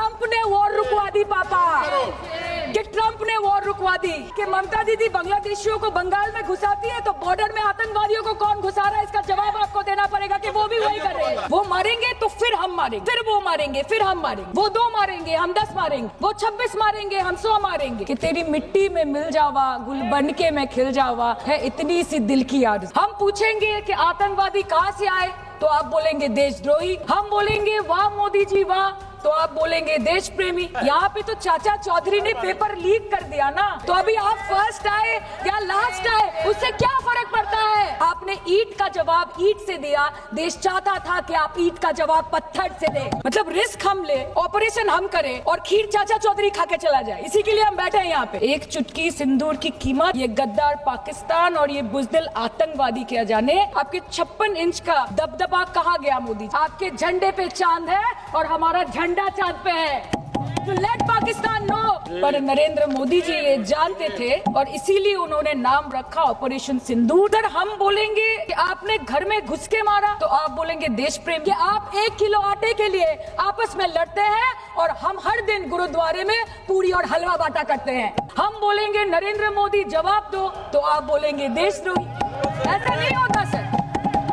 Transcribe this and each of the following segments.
Trump ने war रुकवा दी पापा, कि ट्रंप ने वॉर रुकवा दी, कि ममता दीदी बांग्लादेशियों को बंगाल में घुसाती है तो बॉर्डर में आतंकवादियों को कौन घुसा रहा है, इसका जवाब आपको देना पड़ेगा कि वो भी वही कर रहे हैं। वो मारेंगे तो फिर हम मारेंगे, फिर वो मारेंगे, फिर हम मारेंगे, वो 2 मारेंगे हम 10 मारेंगे, वो 26 मारेंगे हम 100 मारेंगे। कि तेरी मिट्टी में मिल जावा, गुल बन के मैं खिल जावा, है इतनी सी दिल की आरज़ू। हम पूछेंगे कि आतंकवादी कहाँ से आए तो आप बोलेंगे देशद्रोही, हम बोलेंगे वाह मोदी जी वाह तो आप बोलेंगे देश प्रेमी। यहाँ पे तो चाचा चौधरी ने पेपर लीक कर दिया ना, तो अभी आप फर्स्ट आए या लास्ट आए उससे क्या फर्क पड़ता है। आपने ईंट का जवाब ईंट से दिया, देश चाहता था कि आप ईंट का जवाब पत्थर से दें। मतलब रिस्क हम ले, ऑपरेशन हम करें और खीर चाचा चौधरी खा के चला जाए, इसी के लिए हम बैठे हैं यहाँ पे। एक चुटकी सिंदूर की कीमत ये गद्दार पाकिस्तान और ये बुजदिल आतंकवादी क्या जाने। आपके 56 इंच का दबदबा कहाँ गया मोदी? आपके झंडे पे चांद है और हमारा झंडा चांद पे है, तो लेट पाकिस्तान नो। पर नरेंद्र मोदी जी ये जानते थे और इसीलिए उन्होंने नाम रखा ऑपरेशन सिंदूर। सर हम बोलेंगे कि आपने घर में घुस के मारा तो आप बोलेंगे देश प्रेम। कि आप 1 किलो आटे के लिए आपस में लड़ते हैं और हम हर दिन गुरुद्वारे में पूरी और हलवा बांटा करते हैं। हम बोलेंगे नरेंद्र मोदी जवाब दो तो आप बोलेंगे देशद्रोही। ऐसा नहीं होता सर,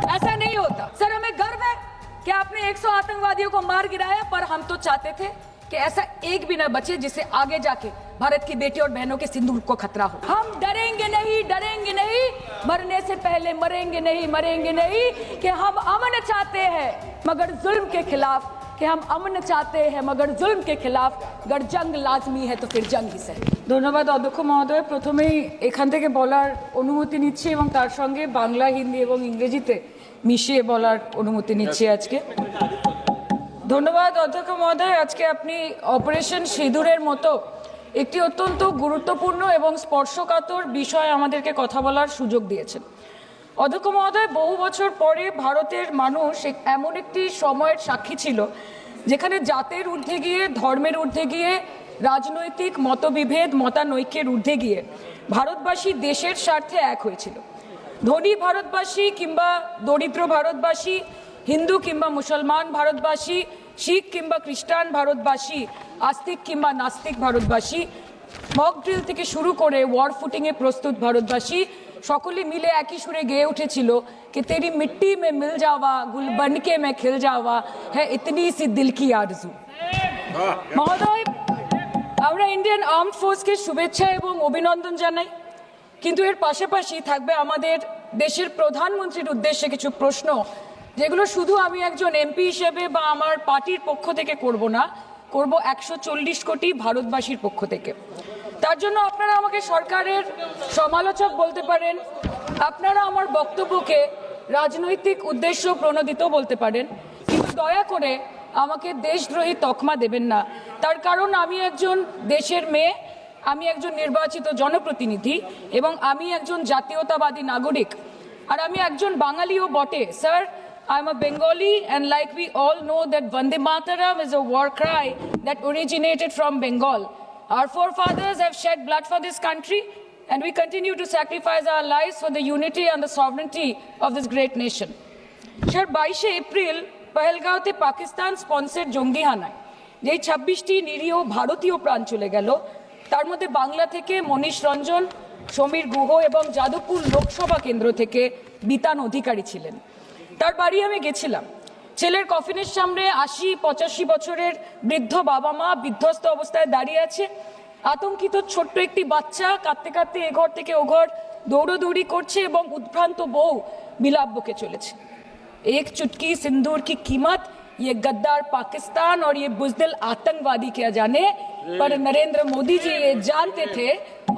ऐसा नहीं होता। सर हमें गर्व है कि आपने 100 आतंकवादियों को मार गिराया, पर हम तो चाहते थे कि ऐसा एक भी न बचे जिससे आगे जाके भारत की बेटी और बहनों के सिंदूर को खतरा हो। हम डरेंगे नहीं, डरेंगे नहीं, मरने से पहले मरेंगे नहीं, मरेंगे नहीं। कि हम अमन चाहते हैं मगर जुल्म के खिलाफ, कि हम अमन चाहते हैं मगर जुल्म के खिलाफ, अगर जंग लाजमी है तो फिर जंग ही सही। ধন্যবাদ অধ্যক্ষ মহোদয়। প্রথমেই এখান থেকে বলার অনুমতি নিচ্ছি এবং তার সঙ্গে বাংলা, হিন্দি এবং ইংরেজিতে মিশিয়ে বলার অনুমতি নিচ্ছি আজকে। ধন্যবাদ অধ্যক্ষ মহোদয়। আজকে আপনি অপারেশন সিঁদুরের মতো একটি অত্যন্ত গুরুত্বপূর্ণ এবং স্পর্শকাতর বিষয় আমাদেরকে কথা বলার সুযোগ দিয়েছেন। অধ্যক্ষ মহোদয়, বহু বছর পরে ভারতের মানুষ এমন একটি সময়ের সাক্ষী ছিল যেখানে জাতের ঊর্ধ্বে গিয়ে, ধর্মের ঊর্ধ্বে গিয়ে, রাজনৈতিক মতবিভেদ, মতানৈক্যের ঊর্ধ্বে গিয়ে ভারতবাসী দেশের স্বার্থে এক হয়েছিল। ধনী ভারতবাসী কিংবা দরিদ্র ভারতবাসী, হিন্দু কিংবা মুসলমান ভারতবাসী, শিখ কিংবা খ্রিস্টান ভারতবাসী, আস্তিক কিংবা নাস্তিক ভারতবাসী, মক ড্রিল থেকে শুরু করে ওয়ার ফুটিংয়ে প্রস্তুত ভারতবাসী সকলে মিলে একই সুরে গেয়ে উঠেছিল कि तेरी मिट्टी में मिल जावा, गुल बन के मैं खिल जावा, है इतनी सी दिल की आरज़ू। মহোদয়, আমরা ইন্ডিয়ান আর্মড ফোর্সকে শুভেচ্ছা এবং অভিনন্দন জানাই, কিন্তু এর পাশাপাশি থাকবে আমাদের দেশের প্রধানমন্ত্রীর উদ্দেশ্যে কিছু প্রশ্ন, যেগুলো শুধু আমি একজন এমপি হিসেবে বা আমার পার্টির পক্ষ থেকে করব না, করব 140 কোটি ভারতবাসীর পক্ষ থেকে। তার জন্য আপনারা আমাকে সরকারের সমালোচক বলতে পারেন, আপনারা আমার বক্তব্যকে রাজনৈতিক উদ্দেশ্য প্রণোদিত বলতে পারেন, কিন্তু দয়া করে আমাকে দেশদ্রোহী তকমা দেবেন না। তার কারণ আমি একজন দেশের মেয়ে, আমি একজন নির্বাচিত জনপ্রতিনিধি এবং আমি একজন জাতীয়তাবাদী নাগরিক, আর আমি একজন বাঙালিও বটে। Sir, I am a Bengali, and like we all know that Vande Mataram is a war cry that originated from Bengal. Our forefathers have shed blood for this country, and we continue to sacrifice our lives for the unity and the sovereignty of this great nation. Sir, 22 April পহেলগাঁওতে Pakistan sponsored জঙ্গি হানায় যেই 26টি নিরীহ ভারতীয় প্রাণ চলে গেল, তার মধ্যে বাংলা থেকে মনীষ রঞ্জন, সমীর গুহ এবং যাদবপুর লোকসভা কেন্দ্র থেকে বিতান অধিকারী ছিলেন। তার বাড়ি আমি গেছিলাম। ছেলের কফিনের সামনে 80-85 বছরের বৃদ্ধ বাবা মা বিধ্বস্ত অবস্থায় দাঁড়িয়ে আছে। আতঙ্কিত ছোট্ট একটি বাচ্চা কাঁদতে কাঁদতে এ ঘর থেকে ও ঘর দৌড়দৌড়ি করছে এবং উদ্ভ্রান্ত বউ বিলাপ বকে চলেছে। एक चुटकी सिंदूर की कीमत ये गद्दार पाकिस्तान और ये बुजदिल आतंकवादी क्या जाने। पर नरेंद्र मोदी जी ये जानते थे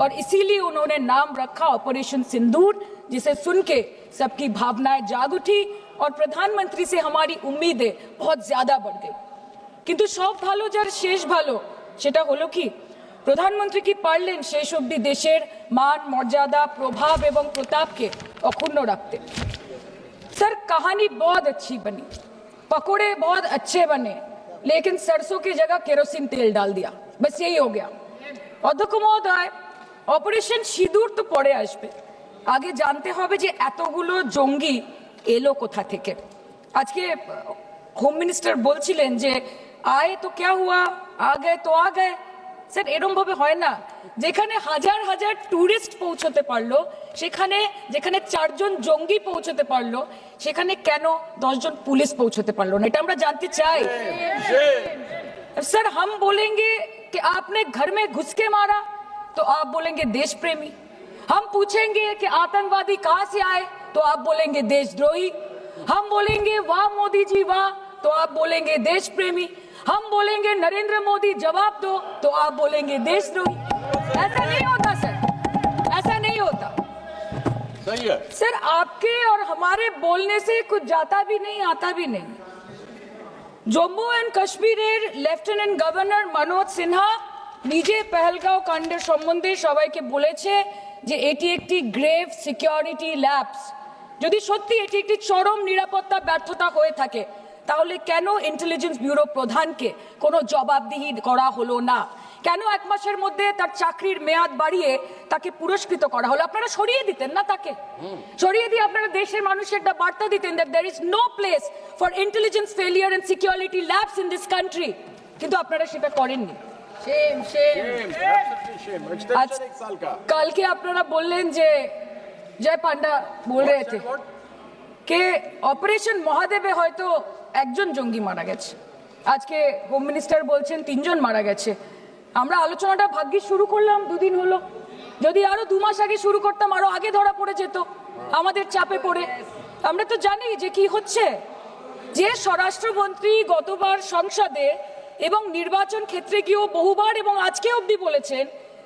और इसीलिए उन्होंने नाम रखा ऑपरेशन सिंदूर, जिसे सुन के सबकी भावनाएं जाग उठी और प्रधानमंत्री से हमारी उम्मीदें बहुत ज्यादा बढ़ गई। किंतु सब भालो जार शेष भालो, सेटा हलो कि प्रधानमंत्री की पारलेन शेष अब्दि देशेर मान, मर्यादा, प्रभाव एवं प्रताप के अक्षुण्ण रखते। सर, कहानी बहुत अच्छी बनी, पकोड़े बहुत अच्छे बने, लेकिन सरसों की जगह केरोसिन तेल डाल दिया, बस यही हो गया। অধ্যক্ষ মহোদয়, অপারেশন সিঁদুর তো পরে আসবে, আগে জানতে হবে যে এতগুলো জঙ্গি এলো কোথা থেকে। আজকে হোম মিনিস্টার বলছিলেন যে आए तो क्या हुआ, आ गए तो आ गए স্যার এরকম ভাবে হয় না যেখানে হাজার হাজার টুরিস্ট পৌঁছতে পারলো সেখানে যেখানে 4 জন জঙ্গি পৌঁছতে পারলো সেখানে কেন 10 জন পুলিশ পৌঁছতে পারলো না এটা আমরা জানতে চাই सर हम बोलेंगे कि आपने घर में घुस के मारा तो आप बोलेंगे देश प्रेमी हम पूछेंगे कि आतंकवादी कहां से आए तो आप बोलेंगे देशद्रोही हम बोलेंगे वाह मोदी जी वाह तो आप बोलेंगे देश प्रेमी हम बोलेंगे नरेंद्र मोदी जवाब दो तो आप बोलेंगे देशद्रोही ऐसा नहीं होता सर ऐसा नहीं होता सही है सर आपके और हमारे बोलने से कुछ जाता भी नहीं आता भी नहीं জম্মু এন্ড কাশ্মীরের লেফটেন্যান্ট গভর্নর মনোজ সিনহা নিজে পেহেলগাঁও কাণ্ডের সম্বন্ধে সবাইকে বলেছে যে এটি একটি গ্রেভ সিকিউরিটি ল্যাপস যদি সত্যি এটি একটি চরম নিরাপত্তা ব্যর্থতা হয়ে থাকে তাহলে কেন ইন্টেলিজেন্স ব্যুরো প্রধানকে কোনো জবাবদিহি করা হলো না কেন এক মাসের মধ্যে তার চাকরির মেয়াদ বাড়িয়ে তাকে পুরস্কৃত করা হলো আপনারা সরিয়ে দিতেন না তাকে সরিয়ে দিয়ে আপনারা দেশের মানুষকে একটা বার্তা দিতেন that there is no place for intelligence failure and security lapse in this country কিন্তু আপনারা সেটা করেননি কালকে আপনারা বললেন যে জয় পান্ডা বল रहे थे कि অপারেশন মহাদেবে হয়তো একজন জঙ্গি মারা গেছে আজকে হোম মিনিস্টার বলছেন 3 জন মারা গেছে আমরা আলোচনাটা ভাগ্যিস শুরু করলাম দুদিন হলো যদি আরো 2 মাস আগে শুরু করতাম আরো আগে ধরা পড়ে যেত আমাদের চাপে পড়ে আমরা তো জানি যে কি হচ্ছে যে স্বরাষ্ট্রমন্ত্রী গতবার সংসদে এবং নির্বাচন ক্ষেত্রে গিয়েও বহুবার এবং আজকে অবধি বলেছেন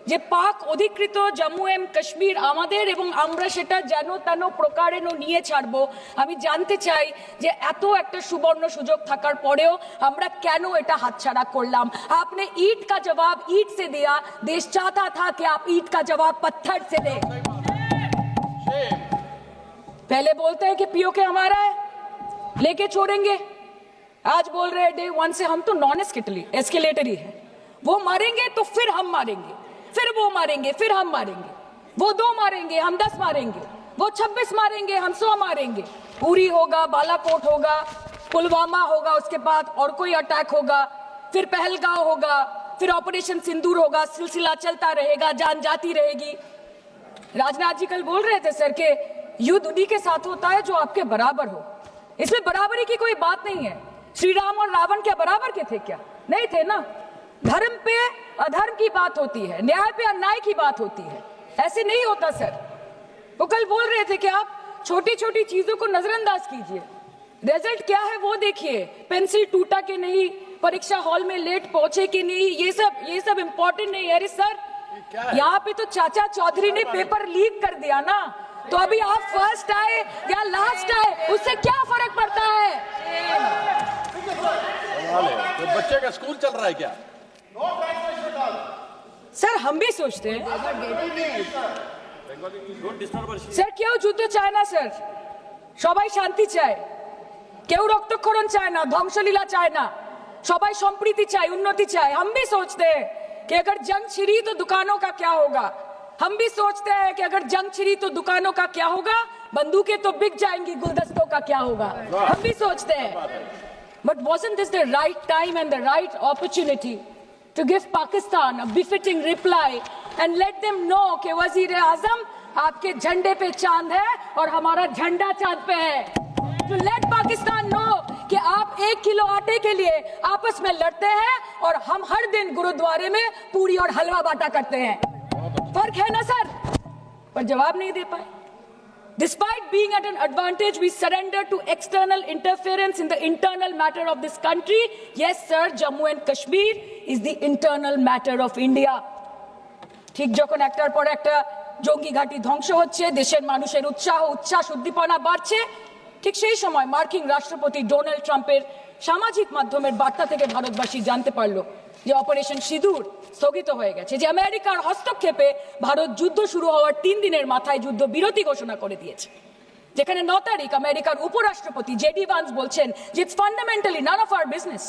যে পাক অধিকৃত জম্মু এন্ড কাশ্মীর আমাদের এবং আমরা সেটা যেন তেন প্রকারে নিয়ে ছাড়বো আমি জানতে চাই যে এত একটা সুবর্ণ সুযোগ থাকার পরেও আমরা কেন এটা হাতছাড়া করলাম आपने ईंट का जवाब ईंट से दिया देश चाहता था कि आप ईंट का जवाब पत्थर से दें पहले बोलते हैं कि पीओके हमारा है लेके छोड़ेंगे आज बोल रहे हैं डे 1 से हम तो नॉन एस्केलेटर ही है वो मारेंगे तो फिर हम मारेंगे फिर वो मारेंगे फिर हम मारेंगे वो 2 मारेंगे हम 10 मारेंगे वो 26 मारेंगे हम 100 मारेंगे उरी होगा बालाकोट होगा पुलवामा होगा उसके बाद और कोई अटैक होगा फिर पहलगांव होगा फिर ऑपरेशन सिंदूर होगा सिलसिला चलता रहेगा जान जाती रहेगी राजनाथ जी कल बोल रहे थे सर के युद्ध उन्हीं के साथ होता है जो आपके बराबर हो इसमें बराबरी की कोई बात नहीं है श्री राम और रावण क्या बराबर के थे क्या नहीं थे ना धर्म पे अधर्म की बात होती है न्याय पे अन्याय की बात होती है ऐसे नहीं होता सर वो कल बोल रहे थे कि आप छोटी छोटी चीजों को नजरअंदाज कीजिए रिजल्ट क्या है वो देखिए पेंसिल टूटा कि नहीं परीक्षा हॉल में लेट पहुंचे कि नहीं ये सब इम्पोर्टेंट नहीं है अरे सर यहाँ पे तो चाचा चौधरी ने पेपर लीक कर दिया ना तो अभी आप फर्स्ट आए या लास्ट आए उससे क्या फर्क पड़ता है तो बच्चे का स्कूल चल रहा है क्या सर हम भी सोचते हैं স্যার কেউ যুদ্ধ চায় না স্যার সবাই শান্তি চায় কেউ রক্তক্ষরণ চায় না ধ্বংসলীলা চায় না সবাই সম্প্রীতি চায় উন্নতি চায় हम भी सोचते हैं कि अगर जंग छिड़ी तो दुकानों का क्या होगा हम भी सोचते हैं कि अगर जंग छिड़ी तो दुकानों का क्या होगा बंदूकें तो बिक जाएंगी गुलदस्तों का क्या होगा हम भी सोचते हैं But wasn't this the right time and the right opportunity to give Pakistan a befitting reply and let them know कि वज़ीर-ए-आज़म आपके झंडे पे चांद है और हमारा झंडा चांद पे है To let Pakistan know कि आप 1 किलो आटे के लिए आपस में लड़ते हैं और हम हर दिन गुरुद्वारे में पूरी और हलवा बांटा करते हैं फर्क है ना सर पर जवाब नहीं दे पाए Despite being at an advantage, we surrender to external interference in the internal matter of this country. Yes, sir, Jammu and Kashmir is the internal matter of India. ঠিক যখন একটার পর একটা জঙ্গি ঘাঁটি ধ্বংস হচ্ছে দেশের মানুষের উচ্ছ্বাস উদ্দীপনা বাড়ছে ঠিক সেই সময় মার্কিন রাষ্ট্রপতি ডোনাল্ড ট্রাম্পের সামাজিক মাধ্যমের বার্তা থেকে ভারতবাসী জানতে পারলো যে অপারেশন সিঁদুর স্থগিত হয়ে গেছে যে আমেরিকার হস্তক্ষেপে ভারত যুদ্ধ শুরু হওয়ার 3 দিনের মাথায় যুদ্ধ বিরতি ঘোষণা করে দিয়েছে যেখানে 9 তারিখ আমেরিকার উপরাষ্ট্রপতি জেডি ভান্স বলছেন যে it's fundamentally none of our business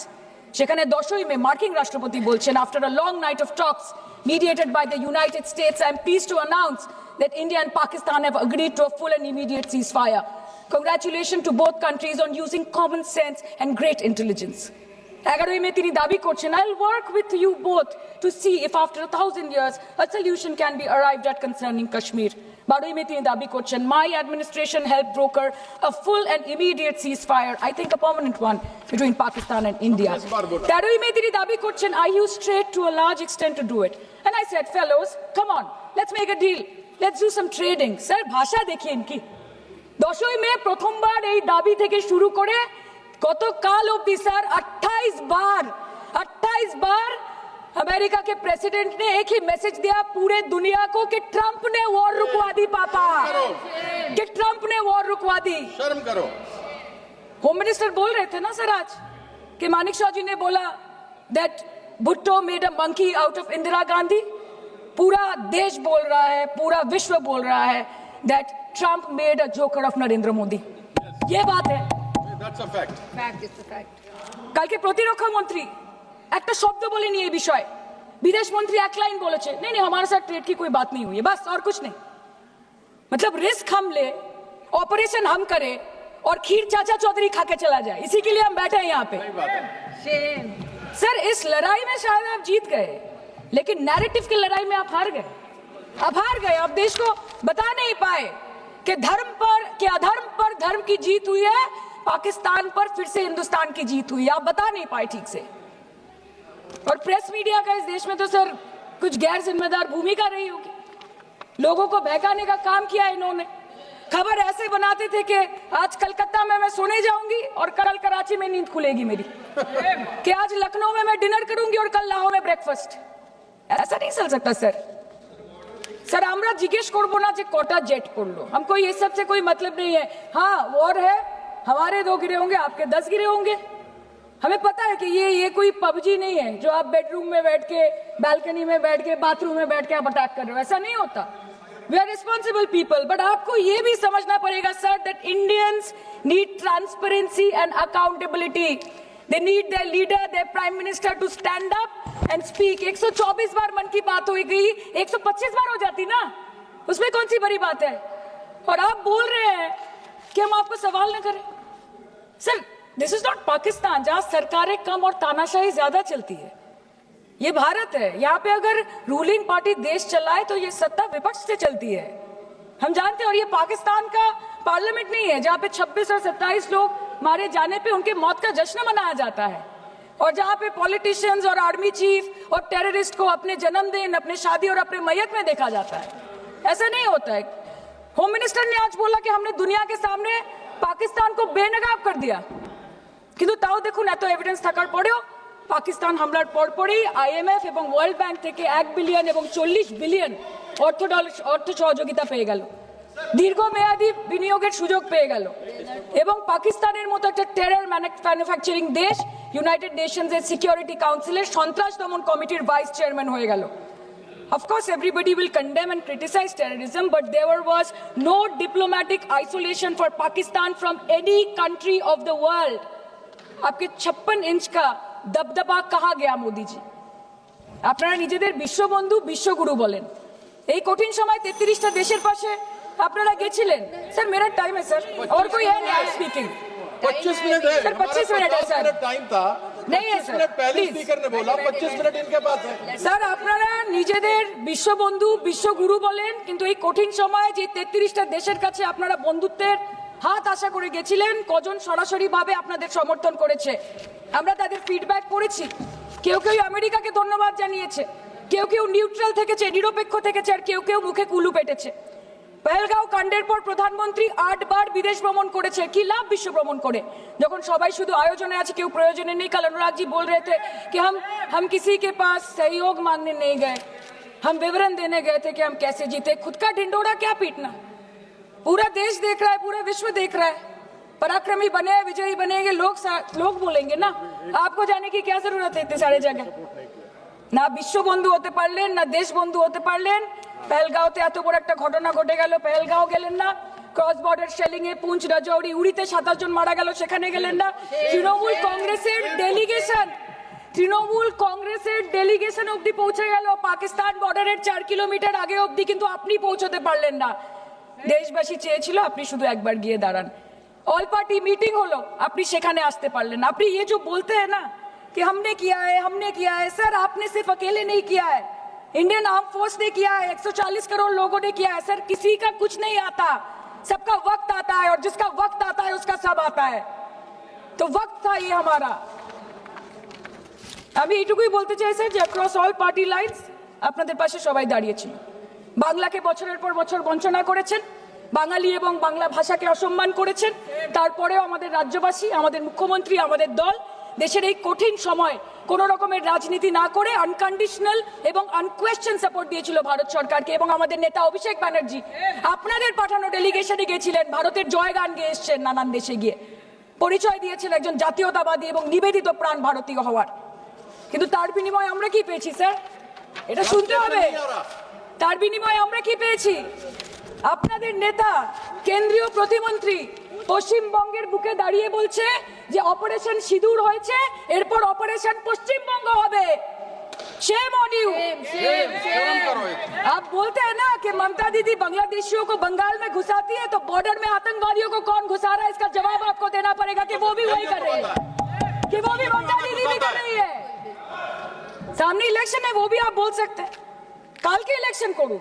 সেখানে 10ই মে মার্কিন রাষ্ট্রপতি বলছেন after a long night of talks mediated by the United States I am pleased to announce that India and Pakistan have agreed to a full and immediate ceasefire. Congratulations to both countries on using common sense and great intelligence. 11वीं में তিনি দাবি করছেন, I'll work with you both to see if after 1,000 years a solution can be arrived at concerning Kashmir. 12वीं में তিনি দাবি করছেন, my administration helped broker a full and immediate ceasefire, I think a permanent one, between Pakistan and India. 13वीं में তিনি দাবি করছেন, I used trade to a large extent to do it. And I said, fellows, come on, let's make a deal. Let's do some trading. Sir, ভাষা দেখিয়ে ইনকি 10वीं में প্রথমবার এই দাবি থেকে শুরু করে গতকাল অবধি স্যার 28 बार अमेरिका के प्रेसिडेंट ने एक ही मैसेज दिया पूरे दुनिया को कि ट्रंप ने वॉर रुकवा दी पापा, कि ट्रंप ने वॉर रुकवा दी। शर्म करो। होम मिनिस्टर बोल रहे थे ना सर आज कि मानिक शाह जी ने बोला that Bhutto made a monkey out of Indira Gandhi. पूरा देश बोल रहा है, पूरा विश्व बोल रहा है that Trump made a joker of Narendra Modi. ये बात है, That's a fact. কালকে প্রতিরক্ষা মন্ত্রী একটা শব্দ বলেনি এই বিষয়ে, বিদেশ মন্ত্রী এক লাইন বলেছে, नहीं नहीं हमारे साथ ट्रेड की कोई बात नहीं हुई है, बस और कुछ नहीं। मतलब रिस्क हम ले, ऑपरेशन हम करें और खीर चाचा चौधरी खा के चला जाए, इसी के लिए हम बैठे हैं यहाँ पे। सर इस लड़ाई में शायद आप जीत गए, लेकिन नैरेटिव की लड़ाई में आप हार गए। आप देश को बता नहीं पाए कि धर्म पर, कि अधर्म पर धर्म की जीत हुई है, पाकिस्तान पर फिर से हिंदुस्तान की जीत हुई। आप बता नहीं पाए ठीक से। और प्रेस मीडिया का इस देश में तो सर कुछ गैर जिम्मेदार भूमिका रही होगी, लोगों को बहकाने का काम किया इन्होंने। खबर ऐसे बनाते थे कि आज कलकत्ता में मैं सोने जाऊंगी और कल कराची में नींद खुलेगी मेरी, कि आज लखनऊ में मैं डिनर करूंगी और कल लाहौर में ब्रेकफास्ट। ऐसा नहीं चल सकता सर। सर আমরা জিজ্ঞেস করব না যে কটা জেট পড়লো, हमको ये सब से कोई मतलब नहीं है। हाँ वॉर है, हमारे 2 गिरे होंगे, आपके 10 गिरे होंगे। हमें पता है कि ये कोई पबजी नहीं है जो आप बेडरूम में बैठ के, बालकनी में बैठ के, बाथरूम में बैठ के आप अटैक कर रहे हो, ऐसा नहीं होता। We are responsible people, but आपको ये भी समझना पड़ेगा sir that Indians need transparency and accountability. They need their leader, their prime minister to stand up and speak. 124 बार मन की बात हो गई, 125 बार हो जाती ना, उसमें कौन सी बड़ी बात है। और आप बोल रहे हैं कि हम आपको सवाल न करें। Sir this is not Pakistan जहां सरकारें कम और तानाशाही ज्यादा चलती है। ये भारत है, यहाँ पे अगर रूलिंग पार्टी देश चलाए तो ये सत्ता विपक्ष से चलती है, हम जानते हैं। और ये पाकिस्तान का पार्लियामेंट नहीं है जहाँ पे 26 और 27 लोग मारे जाने पे उनके मौत का जश्न मनाया जाता है, और जहाँ पे पॉलिटिशियंस और आर्मी चीफ और टेररिस्ट को अपने जन्मदिन, अपने शादी और अपने मैयत में देखा जाता है। ऐसा नहीं होता है। होम मिनिस्टर ने आज बोला कि हमने दुनिया के सामने पाकिस्तान को बेनकाब कर दिया, কিন্তু তাও দেখুন এত এভিডেন্স থাকার পরেও পাকিস্তান হামলার পরপরই আইএমএফ এবং ওয়ার্ল্ড ব্যাংক থেকে 1 বিলিয়ন এবং 40 বিলিয়ন অর্থ সহযোগিতা পেয়ে গেল, দীর্ঘমেয়াদী বিনিয়োগের সুযোগ পেয়ে গেল, এবং পাকিস্তানের মতো একটা টেরর ম্যানুফ্যাকচারিং দেশ ইউনাইটেড নেশনসের সিকিউরিটি কাউন্সিলের সন্ত্রাস দমন কমিটির ভাইস চেয়ারম্যান হয়ে গেল। Of course, everybody will condemn and criticize terrorism, but there was no diplomatic isolation for Pakistan from any country of the world. आपके 56 इंच का दबदबा कहाँ गया मोदी जी? আপনারা নিজেদের বিশ্ববন্ধু, বিশ্বগুরু বলেন, এই কঠিন সময় 33টা দেশের পাশে আপনারা গেছিলেন। স্যার मेरा टाइम है सर, और कोई है नहीं स्पीकिंग। 25 मिनट है सर, 25 मिनट है सर, टाइम था नहीं है सर, पहले प्लीज। स्पीकर ने बोला 25 मिनट इनके पास है। স্যার আপনারা নিজেদের বিশ্ববন্ধু, বিশ্বগুরু বলেন, কিন্তু এই কঠিন সময়ে যে 33টা দেশের কাছে আপনারা বন্ধুত্বের হাত আশা করে গেছিলেন, কজন সরাসরি ভাবে আপনাদের সমর্থন করেছে আমরা তাদের ফিডব্যাক করেছি। কেউ কেউ আমেরিকাকে ধন্যবাদ জানিয়েছে, কেউ কেউ নিউট্রাল থেকেছে, নিরপেক্ষ থেকেছে, আর কেউ কেউ মুখে কুলু পেটেছে। पहलगांव कांडेर पर प्रधानमंत्री 8 बार विदेश भ्रमण करेছে, কি লাভ विश्व भ्रमण করে যখন সবাই শুধু আয়োজনে আছে, কেউ প্রয়োজনে নেই। कल अनुराग जी बोल रहे थे कि हम किसी के पास सहयोग मांगने नहीं गए, हम विवरण देने गए थे कि हम कैसे जीते। खुद का ढिंडोरा क्या पीटना, पूरा देश देख रहा है, पूरा विश्व देख रहा है। पराक्रमी बने, विजयी बनेंगे लोग बोलेंगे ना, आपको जाने की क्या जरूरत है इतने सारे जगह। না বিশ্ব বন্ধু হতে পারলেন, না দেশ বন্ধু হতে পারলেন। পেহেলগাঁওতে এত বড় একটা ঘটনা ঘটে গেল, পেহেলগাঁও গেলেন না। ক্রস বর্ডার শেলিং এ পুঞ্চ, রাজৌরি, উড়িতে 27 জন মারা গেল, সেখানে গেলেন না। তৃণমূল কংগ্রেসের ডেলিগেশন অবধি পৌঁছে গেল পাকিস্তান বর্ডারের 4 কিলোমিটার আগে অবধি, কিন্তু আপনি পৌঁছতে পারলেন না। দেশবাসী চেয়েছিল আপনি শুধু একবার গিয়ে দাঁড়ান। অল পার্টি মিটিং হলো, আপনি সেখানে আসতে পারলেন না। আপনি ये जो बोलते हैं ना कि हमने किया है। सर आपने सिर्फ अकेले नहीं किया है, इंडियन आर्म फोर्स ने किया है, 140 करोड़ लोगों ने किया है। सर किसी का कुछ नहीं आता, सबका वक्त आता है, और जिसका वक्त आता है उसका सब आता है। तो वक्त था ये हमारा। আমি এইটুকুই বলতে চাই স্যার যে অ্যাক্রস অল পার্টি লাইনস আপনাদের পাশে সবাই দাঁড়িয়েছিল। বাংলাকে বছরের পর বছর বঞ্চনা করেছেন, বাঙালি এবং বাংলা ভাষাকে অসম্মান করেছেন, তারপরেও আমাদের রাজ্যবাসী, আমাদের মুখ্যমন্ত্রী, আমাদের দল দেশের এই কঠিন সময় কোন রকমের রাজনীতি না করে আনকন্ডিশনাল এবং আনকোয়েশ্চেন সাপোর্ট দিয়েছিল ভারত সরকারকে। এবং আমাদের নেতা অভিষেক ব্যানার্জি আপনাদের পাঠানো ডেলিগেশনে গিয়েছিলেন, ভারতের জয়গান গেয়ে এসছেন, নানান দেশে গিয়ে পরিচয় দিয়েছেন একজন জাতীয়তাবাদী এবং নিবেদিত প্রাণ ভারতীয় হওয়ার। কিন্তু তার বিনিময়ে আমরা কি পেয়েছি স্যার, এটা শুনতে হবে। তার বিনিময়ে আমরা কি পেয়েছি? আপনাদের নেতা কেন্দ্রীয় প্রতিমন্ত্রী পশ্চিমবঙ্গের বুকে দাঁড়িয়ে বলছে যে অপারেশন সিঁদুর হয়েছে, এরপর অপারেশন পশ্চিমবঙ্গ হবে। Shame on you. आप बोलते हैं ना कि ममता दीदी बांग्लादेशियों को बंगाल में घुसाती है, तो बॉर्डर में आतंकवादियों को कौन घुसा रहा है, इसका जवाब आपको देना पड़ेगा कि वो भी वही कर रहे हैं, कि वो भी ममता दीदी भी कर रही है। सामने इलेक्शन है, वो भी आप बोल सकते हैं কালকে ইলেকশন করুন,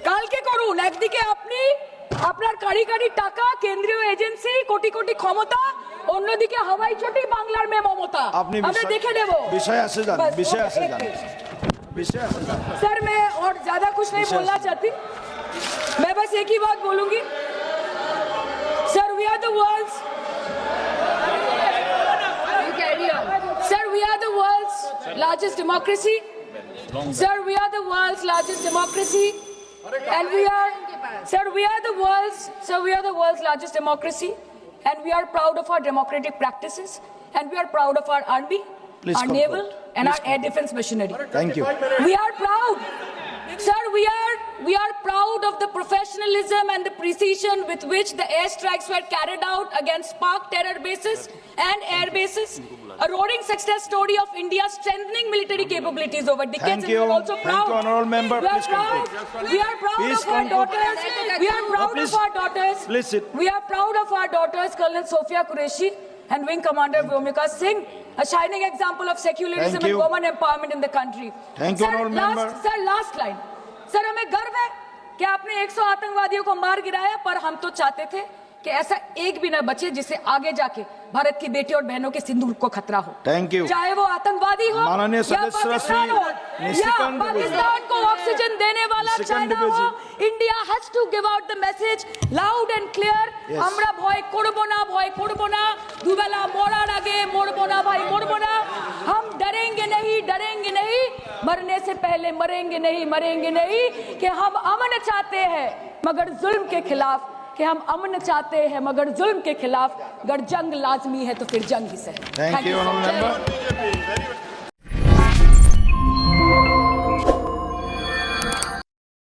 কালকে করুন। একদিকে আপনি আপনার কারি কারি টাকা, কেন্দ্রীয় এজেন্সি, কোটি কোটি ক্ষমতা, অন্যদিকে হাওয়াই চটি বাংলার মে মমতা। আমরা দেখে নেব। विषय से जान, विषय से जान, विषय से जान। सर मैं और ज्यादा कुछ नहीं बोलना चाहती, मैं बस एक ही बात बोलूंगी। Sir we are the world's, sir we are the world's largest democracy, sir we are the world's largest democracy, and we are the world's largest democracy, and we are proud of our democratic practices, and we are proud of our army, Please our conclude. naval and our air defense machinery. Thank you. We are proud, sir, we are proud of the professionalism and the precision with which the airstrikes were carried out against Pak terror bases and air bases, a roaring success story of India's strengthening military capabilities over decades. Thank And we you. are also Thank proud. you, honorable member. We are Please proud. conclude. We are proud Please of our conclude. daughters. We are proud please. of our daughters. Please sit. We are proud of our daughters, Colonel Sophia Qureshi and Wing Commander Vyomika Singh, a shining example of secularism Thank and you. women empowerment in the country. Thank you, honorable member. Sir, last line. Sir हमें गर्व है कि आपने 100 आतंकवादियों को मार गिराया, पर हम तो चाहते थे कि ऐसा एक भी न बचे जिससे आगे जाके भारत की बेटी और बहनों के सिंदूर को खतरा हो। Thank you. चाहे वो आतंकवादी हो माननीय या सदस्य पाकिस्तान हो या निशिकांत पाकिस्तान को ऑक्सीजन देने वाला निशिकांत चाइना हो, India has to give out the message loud and clear. Yes. আমরা ভয় করব না, ভয় করব না, দুবেলা মরার আগে মরবো না ভাই, মরবো না। हम डरेंगे नहीं, मरने से पहले मरेंगे नहीं, कि हम अमन चाहते हैं मगर जुल्म के खिलाफ, कि हम अमन चाहते हैं मगर जुल्म के खिलाफ। अगर जंग लाजमी है तो फिर जंग ही सही। Thank you, sir. honorable member.